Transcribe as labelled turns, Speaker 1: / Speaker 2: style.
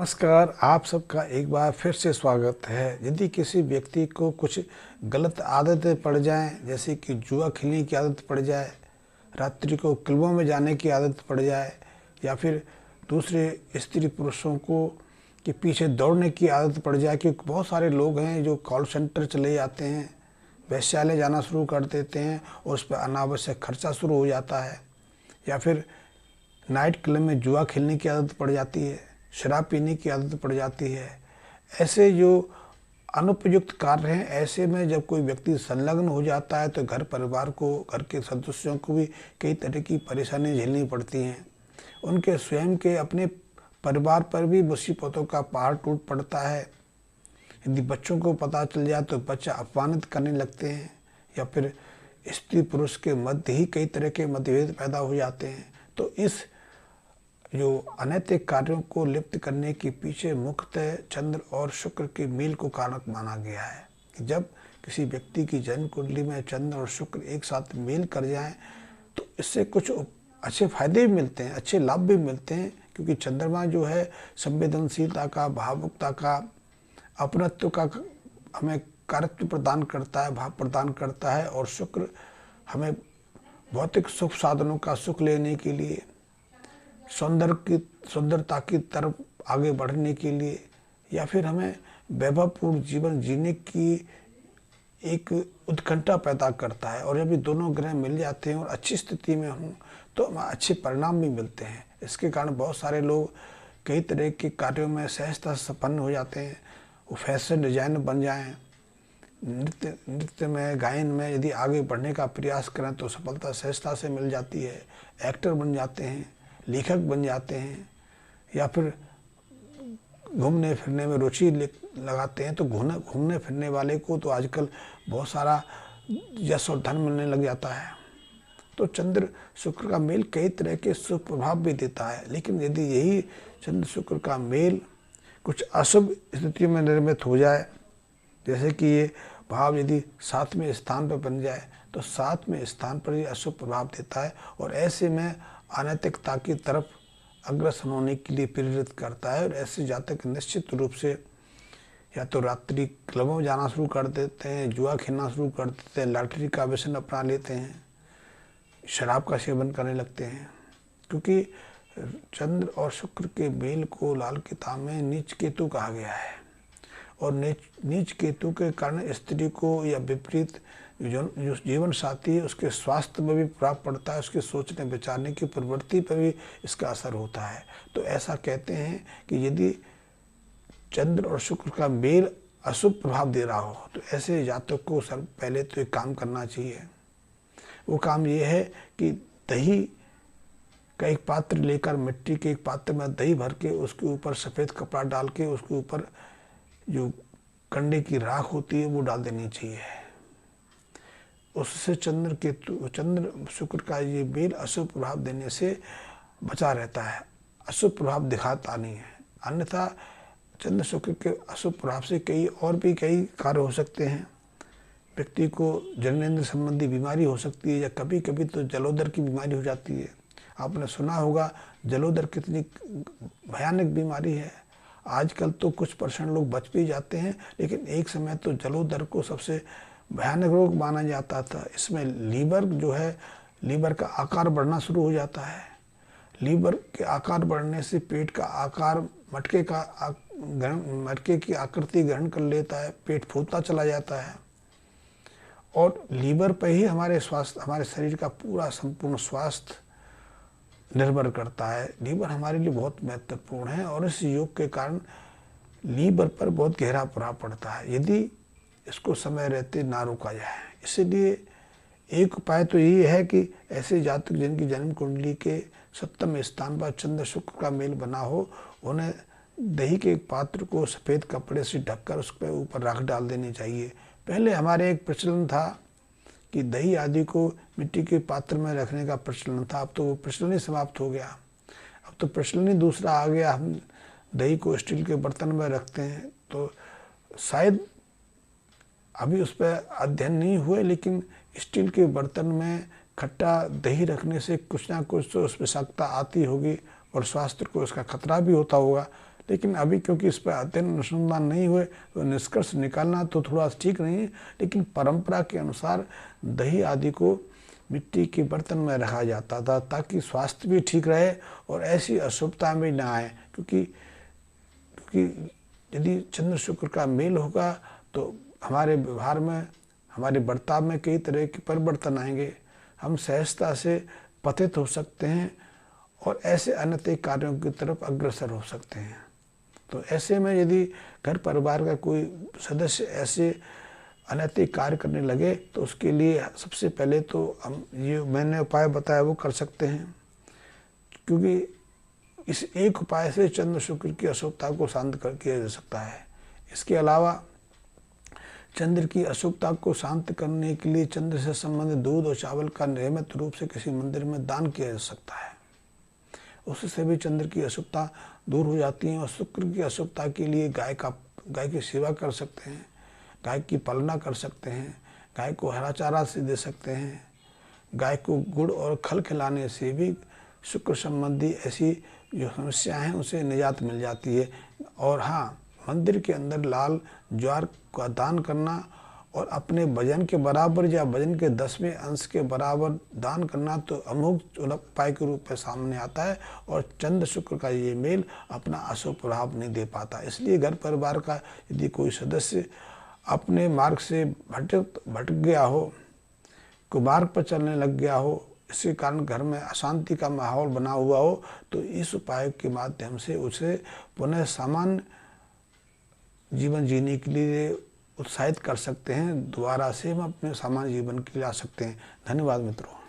Speaker 1: नमस्कार। आप सबका एक बार फिर से स्वागत है। यदि किसी व्यक्ति को कुछ गलत आदतें पड़ जाएं, जैसे कि जुआ खेलने की आदत पड़ जाए, रात्रि को क्लबों में जाने की आदत पड़ जाए, या फिर दूसरे स्त्री पुरुषों को के पीछे दौड़ने की आदत पड़ जाए, क्योंकि बहुत सारे लोग हैं जो कॉल सेंटर चले जाते हैं, वैश्यालय जाना शुरू कर देते हैं और उस पर अनावश्यक खर्चा शुरू हो जाता है, या फिर नाइट क्लब में जुआ खेलने की आदत पड़ जाती है, शराब पीने की आदत पड़ जाती है। ऐसे जो अनुपयुक्त कार्य हैं, ऐसे में जब कोई व्यक्ति संलग्न हो जाता है तो घर परिवार को, घर के सदस्यों को भी कई तरह की परेशानी झेलनी पड़ती हैं। उनके स्वयं के अपने परिवार पर भी मुसीबतों का पहाड़ टूट पड़ता है। यदि बच्चों को पता चल जाए तो बच्चा अपमानित करने लगते हैं, या फिर स्त्री पुरुष के मध्य ही कई तरह के मतभेद पैदा हो जाते हैं। तो इस जो अनैतिक कार्यों को लिप्त करने के पीछे मुख्यतः चंद्र और शुक्र के मेल को कारक माना गया है कि जब किसी व्यक्ति की जन्म कुंडली में चंद्र और शुक्र एक साथ मेल कर जाएं तो इससे कुछ अच्छे फायदे भी मिलते हैं, अच्छे लाभ भी मिलते हैं। क्योंकि चंद्रमा जो है संवेदनशीलता का, भावुकता का, अपनत्व का हमें कारत्व प्रदान करता है, भाव प्रदान करता है, और शुक्र हमें भौतिक सुख साधनों का सुख लेने के लिए, सुंदरता की तरफ आगे बढ़ने के लिए, या फिर हमें वैभवपूर्ण जीवन जीने की एक उत्कंठा पैदा करता है। और जब ये दोनों ग्रह मिल जाते हैं और अच्छी स्थिति में हों तो हमें अच्छे परिणाम भी मिलते हैं। इसके कारण बहुत सारे लोग कई तरह के कार्यों में सहजता से संपन्न हो जाते हैं। वो फैशन डिजाइनर बन जाएं, नृत्य में, गायन में यदि आगे बढ़ने का प्रयास करें तो सफलता सहजता से मिल जाती है। एक्टर बन जाते हैं, लेखक बन जाते हैं, या फिर घूमने फिरने में रुचि लगाते हैं तो घूमने फिरने वाले को तो आजकल बहुत सारा यश और धन मिलने लग जाता है। तो चंद्र शुक्र का मेल कई तरह के शुभ प्रभाव भी देता है। लेकिन यदि यही चंद्र शुक्र का मेल कुछ अशुभ स्थिति में निर्मित हो जाए, जैसे कि ये भाव यदि 7वें स्थान पर बन जाए तो 7वें स्थान पर ये अशुभ प्रभाव देता है और ऐसे में अनैतिकता की तरफ अग्रसर होने के लिए प्रेरित करता है। और ऐसे जातक निश्चित रूप से या तो रात्रि क्लबों में जाना शुरू कर देते हैं, जुआ खेलना शुरू कर देते हैं, लॉटरी का व्यसन अपना लेते हैं, शराब का सेवन करने लगते हैं। क्योंकि चंद्र और शुक्र के मेल को लाल किताब में नीच केतु कहा गया है, और नीच केतु के कारण स्त्री को या विपरीत जो जीवन साथी है उसके स्वास्थ्य में भी प्रभाव पड़ता है, उसके सोचने विचारने की प्रवृत्ति पर भी इसका असर होता है। तो ऐसा कहते हैं कि यदि चंद्र और शुक्र का मेल अशुभ प्रभाव दे रहा हो तो ऐसे जातक को सब पहले तो एक काम करना चाहिए। वो काम ये है कि दही का एक पात्र लेकर, मिट्टी के एक पात्र में दही भर के उसके ऊपर सफ़ेद कपड़ा डाल के उसके ऊपर जो कंडे की राख होती है वो डाल देनी चाहिए। उससे चंद्र शुक्र का ये मेल अशुभ प्रभाव देने से बचा रहता है, अशुभ प्रभाव दिखाता नहीं है। अन्यथा चंद्र शुक्र के अशुभ प्रभाव से कई कार्य हो सकते हैं। व्यक्ति को जननेंद्र संबंधी बीमारी हो सकती है, या कभी कभी तो जलोदर की बीमारी हो जाती है। आपने सुना होगा जलोदर कितनी भयानक बीमारी है। आजकल तो कुछ % लोग बच भी जाते हैं, लेकिन एक समय तो जलोदर को सबसे भयानक रोग माना जाता था। इसमें लीवर जो है, लीवर का आकार बढ़ना शुरू हो जाता है। लीवर के आकार बढ़ने से पेट का आकार मटके की आकृति ग्रहण कर लेता है, पेट फूलता चला जाता है। और लीवर पर ही हमारे शरीर का पूरा संपूर्ण स्वास्थ्य निर्भर करता है। लीवर हमारे लिए बहुत महत्वपूर्ण है और इस योग के कारण लीवर पर बहुत गहरा प्रभाव पड़ता है यदि इसको समय रहते ना रोका जाए। इसलिए एक उपाय तो यही है कि ऐसे जातक जिनकी जन्म कुंडली के 7वें स्थान पर चंद्र शुक्र का मेल बना हो, उन्हें दही के एक पात्र को सफ़ेद कपड़े से ढककर उस पर ऊपर राख डाल देनी चाहिए। पहले हमारे एक प्रचलन था कि दही आदि को मिट्टी के पात्र में रखने का प्रचलन था, अब तो वो प्रचलन ही समाप्त हो गया। अब तो प्रचलन ही दूसरा आ गया, हम दही को स्टील के बर्तन में रखते हैं। तो शायद अभी उस पर अध्ययन नहीं हुए, लेकिन स्टील के बर्तन में खट्टा दही रखने से कुछ ना कुछ तो उस विषाक्तता आती होगी और स्वास्थ्य को इसका खतरा भी होता होगा। लेकिन अभी क्योंकि इस पर अध्ययन अनुसंधान नहीं हुए तो निष्कर्ष निकालना तो थोड़ा ठीक नहीं है। लेकिन परंपरा के अनुसार दही आदि को मिट्टी के बर्तन में रखा जाता था ताकि स्वास्थ्य भी ठीक रहे और ऐसी अशुभता भी ना आए, क्योंकि यदि चंद्र शुक्र का मेल होगा तो हमारे व्यवहार में, हमारे बर्ताव में कई तरह के परिवर्तन आएंगे। हम सहजता से पतित हो सकते हैं और ऐसे अनैतिक कार्यों की तरफ अग्रसर हो सकते हैं। तो ऐसे में यदि घर परिवार का कोई सदस्य ऐसे अनैतिक कार्य करने लगे तो उसके लिए सबसे पहले तो हम ये मैंने उपाय बताया वो कर सकते हैं, क्योंकि इस एक उपाय से चंद्र शुक्र की अशुभता को शांत कर किया जा सकता है। इसके अलावा चंद्र की अशुभता को शांत करने के लिए चंद्र से संबंधित दूध और चावल का नियमित रूप से किसी मंदिर में दान किया जा सकता है। उससे भी चंद्र की अशुभता दूर हो जाती है। और शुक्र की अशुभता के लिए गाय की सेवा कर सकते हैं, गाय की पालना कर सकते हैं, गाय को हरा चारा से दे सकते हैं, गाय को गुड़ और खल खिलाने से भी शुक्र संबंधी ऐसी जो समस्याएं हैं उसे निजात मिल जाती है। और हाँ, मंदिर के अंदर लाल ज्वार का दान करना और अपने वजन के बराबर या वजन के 10वें अंश के बराबर दान करना तो अमोघ उपाय के रूप में सामने आता है और चंद्र शुक्र का ये मेल अपना अशुभ प्रभाव नहीं दे पाता। इसलिए घर परिवार का यदि कोई सदस्य अपने मार्ग से भटक गया हो, कुमार्ग पर चलने लग गया हो, इसके कारण घर में अशांति का माहौल बना हुआ हो, तो इस उपाय के माध्यम से उसे पुनः सामान्य जीवन जीने के लिए उत्साहित कर सकते हैं। दोबारा से हम अपने सामान्य जीवन के लिए आ सकते हैं। धन्यवाद मित्रों।